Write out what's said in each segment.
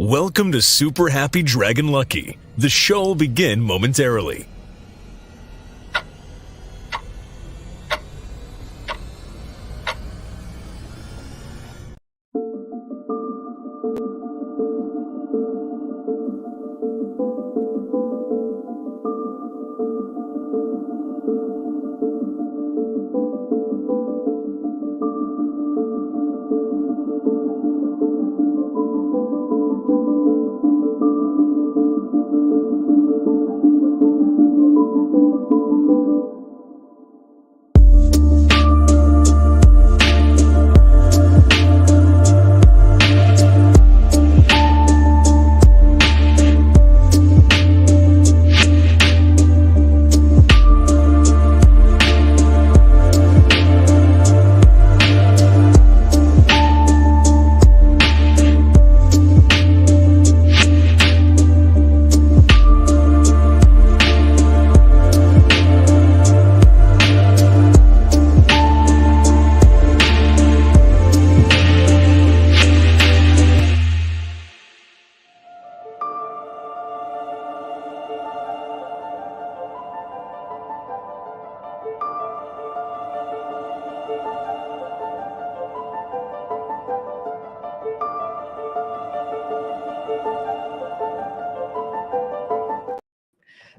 Welcome to Super Happy Dragon Lucky. The show will begin momentarily.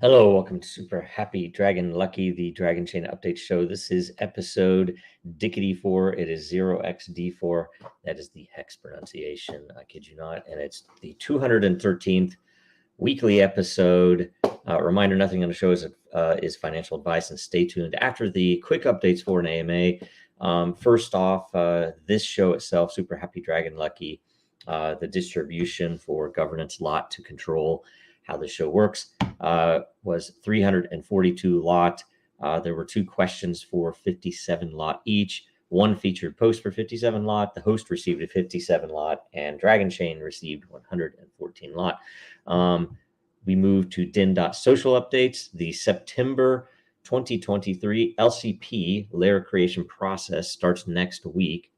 Hello, welcome to Super Happy Dragon Lucky, the Dragonchain Updates show. This is episode Dickety-4. It is 0xd4. That is the hex pronunciation. I kid you not. And it's the 213th weekly episode. Reminder, nothing on the show is financial advice, and stay tuned after the quick updates for an AMA. First off, this show itself, Super Happy Dragon Lucky, the distribution for governance lot to control how the show works, was 342 lot. There were 2 questions for 57 lot each. One featured post for 57 lot. The host received a 57 lot, and Dragonchain received 114 lot. We moved to Den.social Updates. The September 2023 LCP Lair creation process starts next week.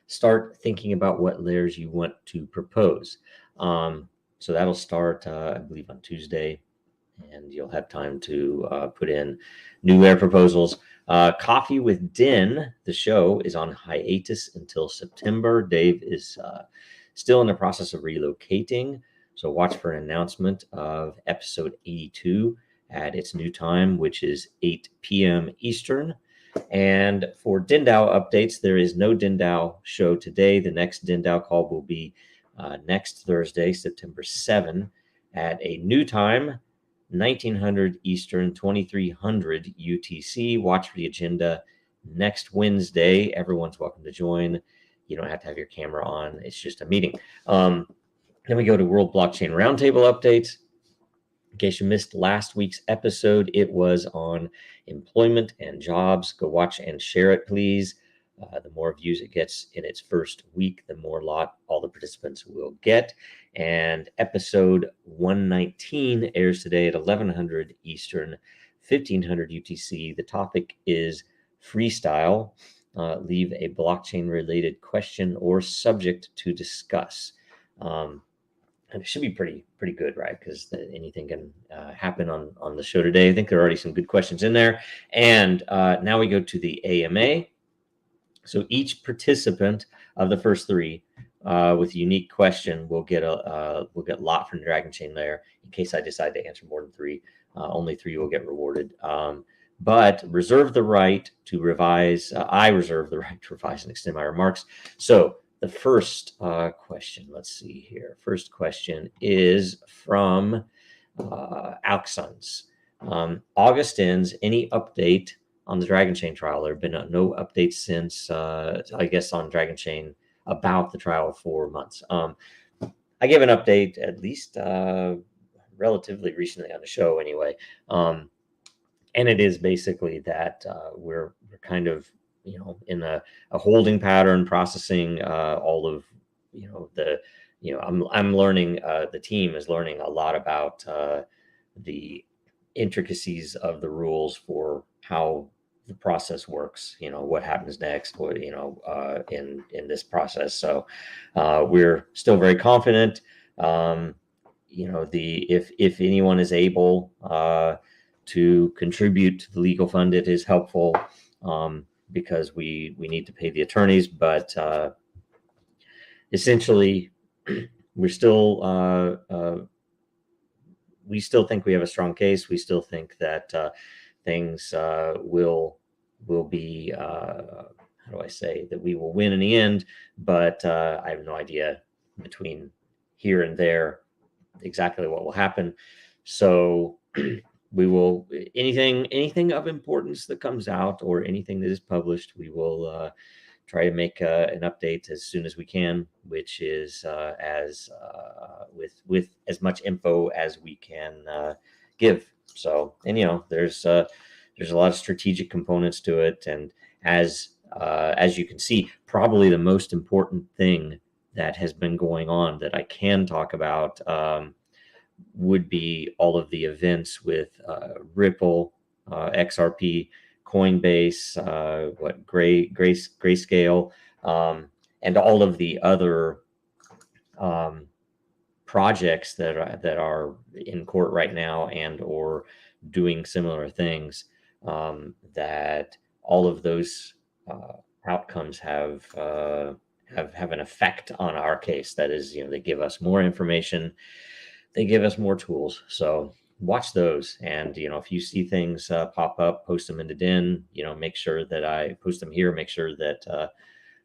Start thinking about what layers you want to propose. So that'll start, I believe, on Tuesday, and you'll have time to put in new layer proposals. Coffee with Den, the show, is on hiatus until September. Dave is still in the process of relocating, so watch for an announcement of episode 82 at its new time, which is 8 p.m. Eastern. And for DENDAO updates, there is no DENDAO show today. The next DENDAO call will be next Thursday, September 7, at a new time, 1900 Eastern, 2300 UTC. Watch for the agenda next Wednesday. Everyone's welcome to join. You don't have to have your camera on. It's just a meeting. Then we go to World Blockchain Roundtable updates. In case you missed last week's episode, it was on employment and jobs. Go watch and share it, please. The more views it gets in its first week, the more lot all the participants will get. And episode 119 airs today at 1100 Eastern, 1500 UTC. The topic is freestyle. Leave a blockchain-related question or subject to discuss. And it should be pretty good, right? Because anything can happen on the show today. I think there are already some good questions in there. And now we go to the AMA. So each participant of the first 3 with a unique question will get lot from the Dragonchain Lair. In case I decide to answer more than 3, only 3 will get rewarded. But reserve the right to revise. I reserve the right to revise and extend my remarks. So the first question, let's see here. First question is from Alexons. August ends. Any update on the Dragonchain trial? There have been no updates since, I guess, on Dragonchain about the trial for months. I gave an update at least relatively recently on the show anyway. And it is basically that we're kind of, in a holding pattern, processing all of, I'm learning, the team is learning a lot about the intricacies of the rules for how the process works, what happens next, in this process. So we're still very confident. If anyone is able to contribute to the legal fund, it is helpful, because we need to pay the attorneys, but essentially we still think we have a strong case. We still think that things will be, how do I say, that we will win in the end, but I have no idea between here and there exactly what will happen. So we will, anything of importance that comes out or anything that is published, we will try to make an update as soon as we can, which is with as much info as we can give. So, and there's a lot of strategic components to it, and as you can see, probably the most important thing that has been going on that I can talk about would be all of the events with Ripple, XRP, Coinbase, Grayscale, and all of the other projects that are in court right now and or doing similar things. That all of those outcomes have an effect on our case. That is, they give us more information, they give us more tools. So watch those. And, if you see things pop up, post them into Den, make sure that I post them here, make sure that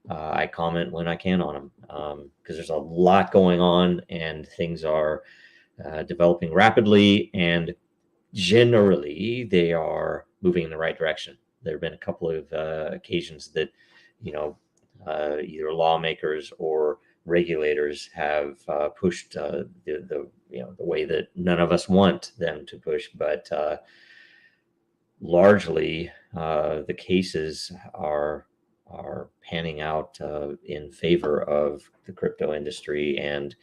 I comment when I can on them, because there's a lot going on and things are developing rapidly, and generally they are moving in the right direction. There have been a couple of occasions that, either lawmakers or regulators have pushed the way that none of us want them to push, but largely the cases are panning out in favor of the crypto industry and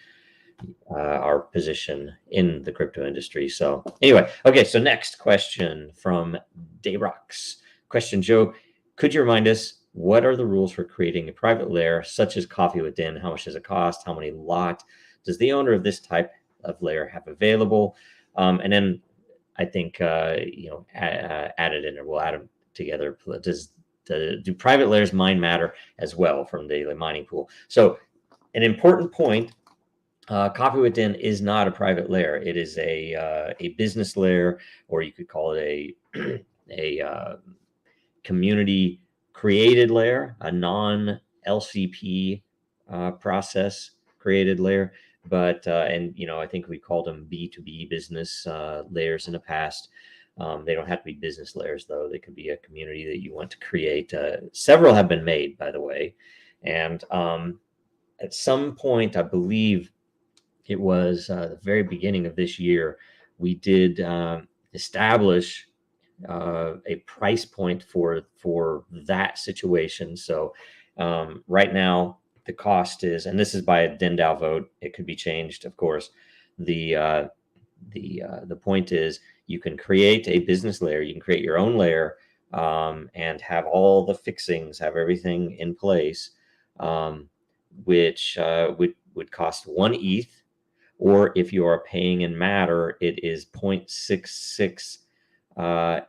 our position in the crypto industry. So anyway, okay, so next question from Dayrox. Question, Joe, could you remind us what are the rules for creating a private lair such as Coffee with Den? How much does it cost? How many lot does the owner of this type of lair have available? And then I think added in, or we'll add them together. Do private lairs mine matter as well from the daily mining pool? So an important point. Coffee with Den is not a private lair. It is a business lair, or you could call it a community created lair, a non-LCP process created lair. But and I think we called them B2B business lairs in the past. They don't have to be business lairs, though. They could be a community that you want to create. Several have been made, by the way, and at some point, I believe it was the very beginning of this year, we did establish a price point for that situation. So right now the cost is, and this is by a DENDAO vote, it could be changed, of course. The point is, you can create a business layer, you can create your own layer, and have all the fixings, have everything in place, which would cost 1 ETH, or if you are paying in matter, it is 0.66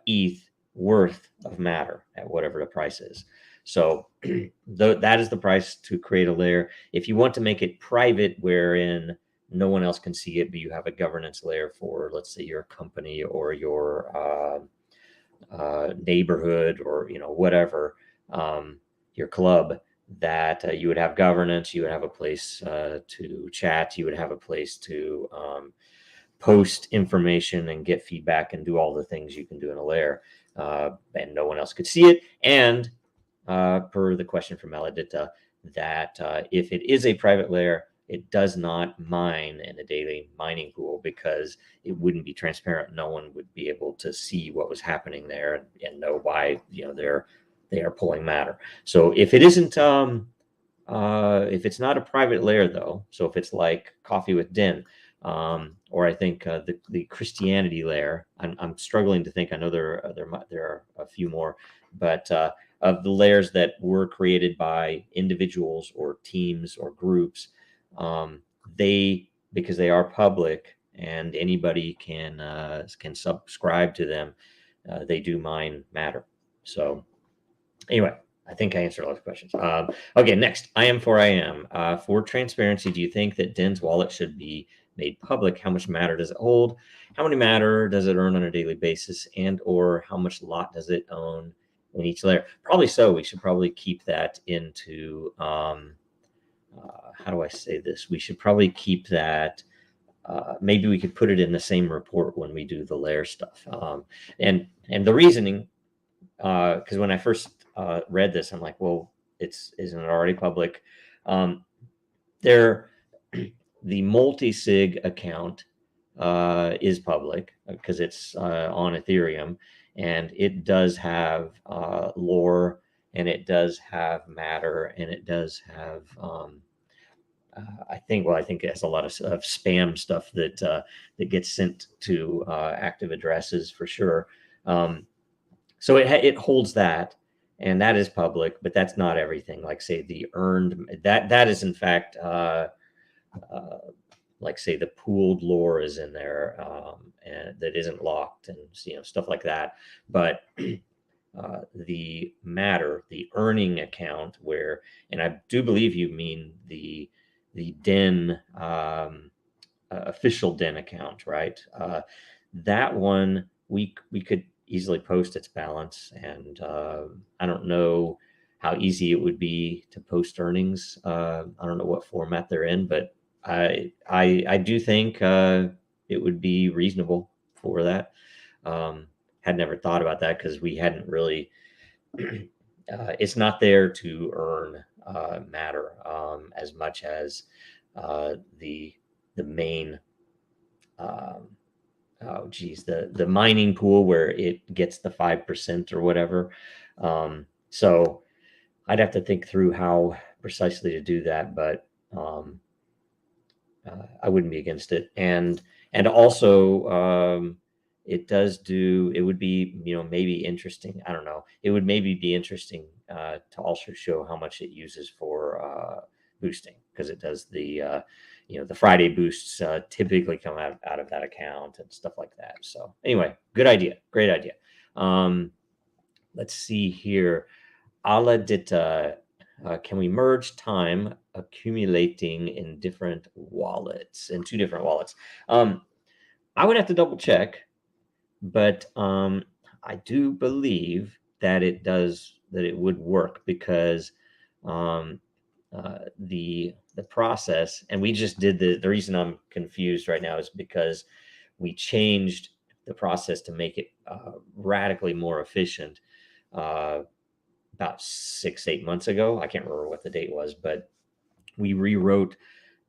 ETH worth of matter at whatever the price is. So that is the price to create a layer. If you want to make it private, wherein no one else can see it, but you have a governance layer for, let's say, your company or your neighborhood, or whatever, your club, that you would have governance, you would have a place to chat, you would have a place to post information and get feedback and do all the things you can do in a layer, and no one else could see it. And per the question from Maladita, that if it is a private layer, it does not mine in a daily mining pool, because it wouldn't be transparent. No one would be able to see what was happening there and know why they are pulling matter. So if it isn't, if it's not a private layer, though, so if it's like Coffee with Den, or I think the Christianity layer, I'm struggling to think. I know there are a few more, but of the layers that were created by individuals or teams or groups, because they are public and anybody can subscribe to them, they do mine Matter. So anyway, I think I answered all those questions. Okay, next, I am for I am. For transparency, do you think that Den's wallet should be made public? How much Matter does it hold? How many Matter does it earn on a daily basis? And or how much lot does it own in each layer? Probably so. We should probably keep that into, how do I say this? We should probably keep that, maybe we could put it in the same report when we do the layer stuff. And the reasoning, because when I first read this, I'm like, well, isn't it already public? The multi-sig account is public because it's on Ethereum, and it does have lore, and it does have Matter, and it does have I think it has a lot of spam stuff that gets sent to active addresses for sure. So it holds that, and that is public, but that's not everything. Like say the earned, that is in fact, like say the pooled lore is in there, and that isn't locked, and stuff like that. But the Matter, the earning account, where, and I do believe you mean the Den official Den account, right? That one we could easily post its balance, and I don't know how easy it would be to post earnings. I don't know what format they're in, but I do think it would be reasonable for that. Had never thought about that because we hadn't really. It's not there to earn Matter as much as the main. The mining pool where it gets the 5% or whatever. So I'd have to think through how precisely to do that, but I wouldn't be against it. And also it would be, maybe interesting. I don't know. It would maybe be interesting to also show how much it uses for boosting, because it does the Friday boosts typically come out of that account and stuff like that. So anyway, good idea. Great idea. Let's see here. Aladita, can we merge time accumulating in different wallets, in two different wallets? I would have to double check, but I do believe that it would work, because the process, and we just did the reason I'm confused right now is because we changed the process to make it radically more efficient about 6-8 months ago. I can't remember what the date was, but we rewrote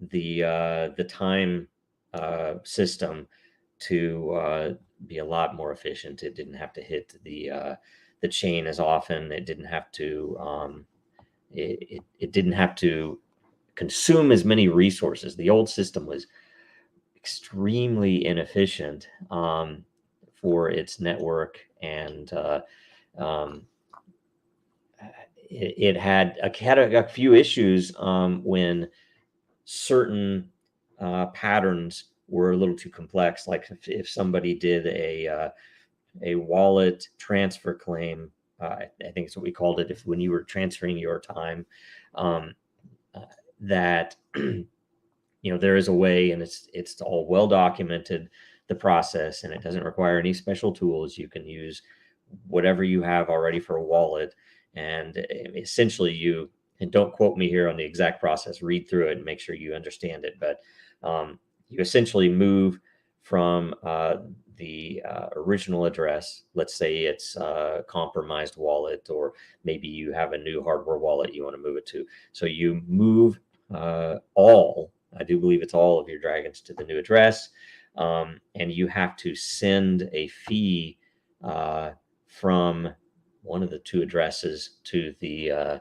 the time system to be a lot more efficient. It didn't have to hit the chain as often. It didn't have to it didn't have to consume as many resources. The old system was extremely inefficient for its network, and it had a few issues when certain patterns were a little too complex. Like if somebody did a wallet transfer claim, I think it's what we called it, when you were transferring your time, that there is a way, and it's all well documented, the process, and it doesn't require any special tools. You can use whatever you have already for a wallet, and essentially and don't quote me here on the exact process, read through it and make sure you understand it, but you essentially move from the original address. Let's say it's a compromised wallet, or maybe you have a new hardware wallet you want to move it to. So you move I do believe it's all of your dragons to the new address, and you have to send a fee from one of the two addresses to the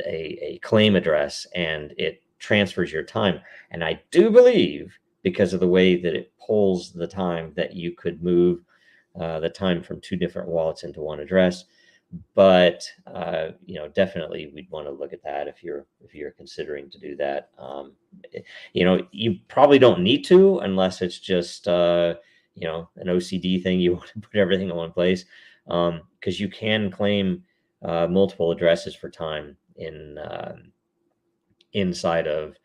a claim address, and it transfers your time. And I do believe, because of the way that it pulls the time, that you could move the time from two different wallets into one address. But definitely we'd want to look at that if you're considering to do that. You probably don't need to, unless it's just an OCD thing. You want to put everything in one place, because you can claim multiple addresses for time inside of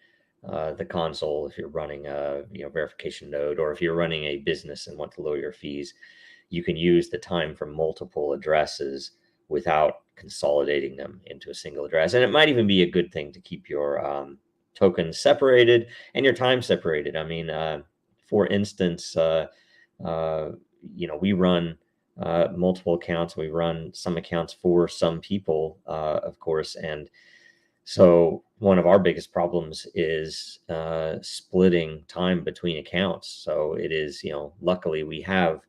the console if you're running a verification node, or if you're running a business and want to lower your fees. You can use the time from multiple addresses without consolidating them into a single address. And it might even be a good thing to keep your tokens separated and your time separated. I mean, for instance, we run multiple accounts. We run some accounts for some people, of course. And so one of our biggest problems is splitting time between accounts. So it is, luckily we have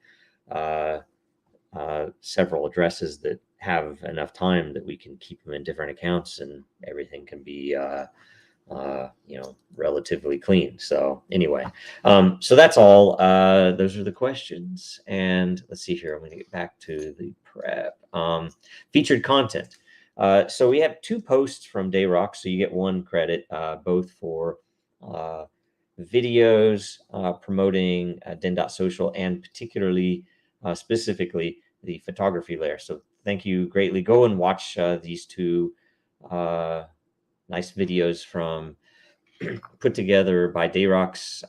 several addresses that have enough time that we can keep them in different accounts, and everything can be relatively clean. So anyway, so that's all. Those are the questions, and let's see here. I'm going to get back to the prep. Featured content. So we have 2 posts from Dayrock, so you get 1 credit, both for videos promoting Den.social, and particularly specifically the photography layer. So thank you greatly. Go and watch these 2 nice videos from put together by Dayrocks.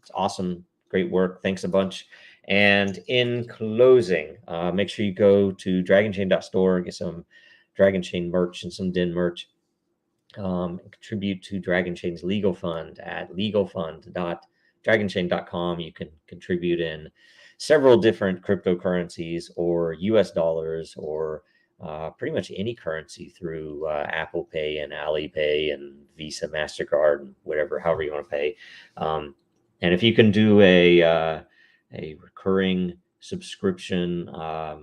It's awesome. Great work. Thanks a bunch. And in closing, make sure you go to Dragonchain.store, get some Dragonchain merch and some Den merch. Contribute to Dragonchain's legal fund at legalfund.dragonchain.com. You can contribute in several different cryptocurrencies or US dollars, or pretty much any currency through Apple Pay and Alipay and Visa, MasterCard, and however you want to pay. And if you can do a recurring subscription,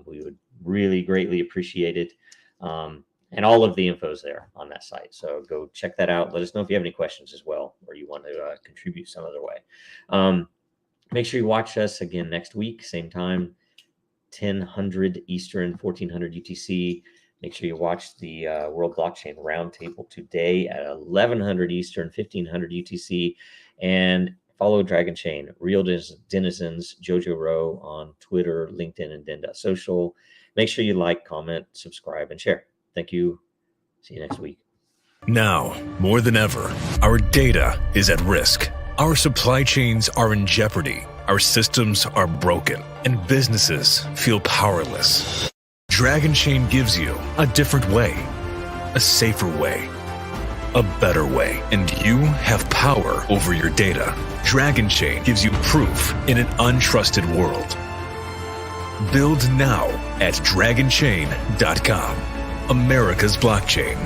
we would really greatly appreciate it. And all of the info is there on that site. So go check that out. Let us know if you have any questions as well, or you want to contribute some other way. Make sure you watch us again next week, same time, 1000 Eastern, 1400 UTC. Make sure you watch the World Blockchain Roundtable today at 1100 Eastern, 1500 UTC. And follow Dragonchain, Real Denizens, Jojo Rowe on Twitter, LinkedIn, and Den.social. Make sure you like, comment, subscribe, and share. Thank you. See you next week. Now, more than ever, our data is at risk. Our supply chains are in jeopardy. Our systems are broken, and businesses feel powerless. Dragonchain gives you a different way, a safer way, a better way, and you have power over your data. Dragonchain gives you proof in an untrusted world. Build now at dragonchain.com. America's blockchain.